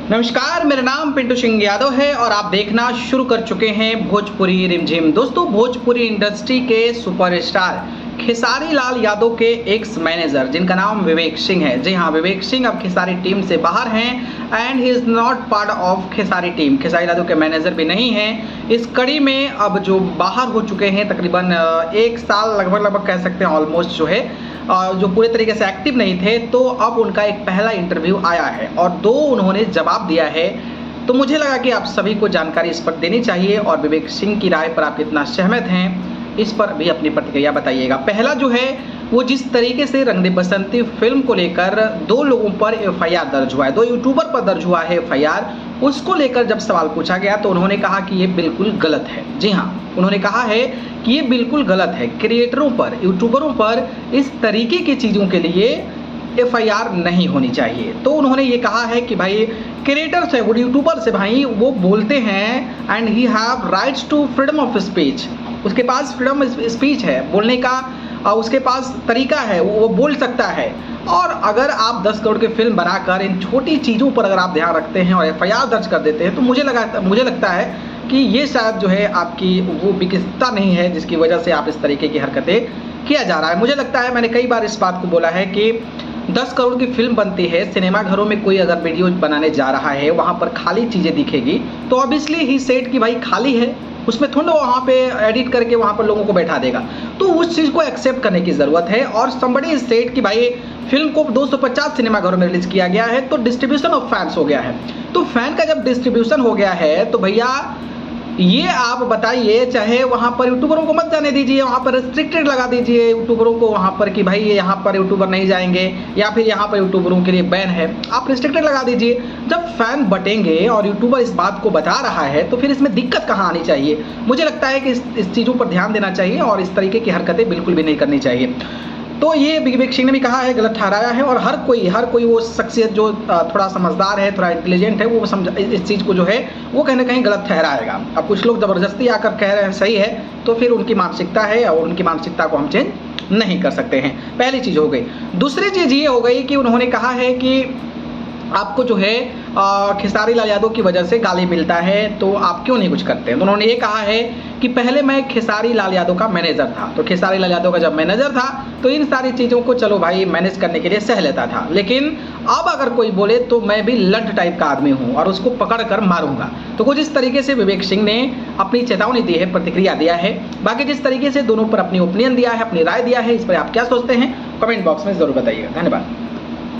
नमस्कार, मेरा नाम पिंटू सिंह यादव है और आप देखना शुरू कर चुके हैं भोजपुरी रिमझिम। दोस्तों, भोजपुरी इंडस्ट्री के सुपरस्टार खेसारी लाल यादव के एक्स मैनेजर जिनका नाम विवेक सिंह है। जी हाँ, विवेक सिंह अब खेसारी टीम से बाहर हैं and he is not part of Khesari team. Khesari Yadav के मैनेजर भी नहीं हैं। इस कड़ी में अब जो बाहर हो चुके हैं तकरीबन 1 साल लगभग कह सकते हैं ऑलमोस्ट, जो है जो पूरे तरीके से एक्टिव नहीं थे, तो अब उनका एक पहला इंटरव्यू आया है और 2 उन्होंने जवाब दिया है। तो मुझे लगा कि आप सभी को जानकारी इस पर देनी चाहिए और विवेक सिंह की राय पर आप कितना सहमत हैं इस पर भी अपनी प्रतिक्रिया बताइएगा। पहला जो है वो जिस तरीके से रंग दे बसंती फिल्म को लेकर 2 लोगों पर एफआईआर दर्ज हुआ है, 2 यूट्यूबर पर दर्ज हुआ है एफआईआर, उसको लेकर जब सवाल पूछा गया तो उन्होंने कहा कि ये बिल्कुल गलत है। जी हाँ, उन्होंने कहा है कि ये बिल्कुल गलत है। क्रिएटरों पर, यूट्यूबरों पर इस तरीके की चीज़ों के लिए एफआईआर नहीं होनी चाहिए। तो उन्होंने ये कहा है कि भाई क्रिएटर्स है, वो यूट्यूबर्स है भाई, वो बोलते हैं and he have rights to freedom of speech. उसके पास फ्रीडम स्पीच है, बोलने का उसके पास तरीका है, वो बोल सकता है। और अगर आप 10 करोड़ की फिल्म बनाकर इन छोटी चीज़ों पर अगर आप ध्यान रखते हैं और एफआईआर दर्ज कर देते हैं तो मुझे लगता है कि ये शायद जो है आपकी वो विकसितता नहीं है जिसकी वजह से आप इस तरीके की हरकतें किया जा रहा है। मुझे लगता है, मैंने कई बार इस बात को बोला है कि 10 करोड़ की फिल्म बनती है, सिनेमा घरों में कोई अगर वीडियो बनाने जा रहा है, वहाँ पर खाली चीज़ें दिखेगी तो ऑब्वियसली ही सेट की भाई खाली है, उसमें थोड़ा वहाँ पे एडिट करके वहाँ पर लोगों को बैठा देगा। तो उस चीज़ को एक्सेप्ट करने की ज़रूरत है। और somebody is said कि भाई फिल्म को 250 सिनेमा घरों में रिलीज़ किया गया है तो डिस्ट्रीब्यूशन ऑफ फैंस हो गया है। तो फैन का जब डिस्ट्रीब्यूशन हो गया है तो भैया ये आप बताइए, चाहे वहाँ पर यूट्यूबरों को मत जाने दीजिए, वहाँ पर रिस्ट्रिक्टेड लगा दीजिए यूट्यूबरों को वहाँ पर कि भाई यहाँ पर यूट्यूबर नहीं जाएंगे या फिर यहाँ पर यूट्यूबरों के लिए बैन है, आप रिस्ट्रिक्टेड लगा दीजिए। जब फैन बटेंगे और यूट्यूबर इस बात को बता रहा है तो फिर इसमें दिक्कत कहाँ आनी चाहिए। मुझे लगता है कि इस चीज़ों पर ध्यान देना चाहिए और इस तरीके की हरकतें बिल्कुल भी नहीं करनी चाहिए। तो ये विवेक सिंह ने भी कहा है, गलत ठहराया है। और हर कोई वो शख्सियत जो थोड़ा समझदार है, थोड़ा इंटेलिजेंट है, वो इस चीज़ को जो है वो कहीं ना कहीं गलत ठहराएगा। अब कुछ लोग ज़बरदस्ती आकर कह रहे हैं सही है, तो फिर उनकी मानसिकता है और उनकी मानसिकता को हम चेंज नहीं कर सकते हैं। पहली चीज़ हो गई। दूसरी चीज़ ये हो गई कि उन्होंने कहा है कि आपको जो है खेसारी लाल यादव की वजह से गाली मिलता है तो आप क्यों नहीं कुछ करते हैं। तो उन्होंने ये कहा है कि पहले मैं खेसारी लाल यादव का मैनेजर था, तो खेसारी लाल यादव का जब मैनेजर था तो इन सारी चीज़ों को चलो भाई मैनेज करने के लिए सह लेता था, लेकिन अब अगर कोई बोले तो मैं भी लंठ टाइप का आदमी हूँ और उसको पकड़ कर मारूंगा। तो कुछ इस तरीके से विवेक सिंह ने अपनी चेतावनी दी है, प्रतिक्रिया दिया है। बाकी जिस तरीके से दोनों पर अपनी ओपिनियन दिया है, अपनी राय दिया है, इस पर आप क्या सोचते हैं कमेंट बॉक्स में ज़रूर बताइएगा। धन्यवाद।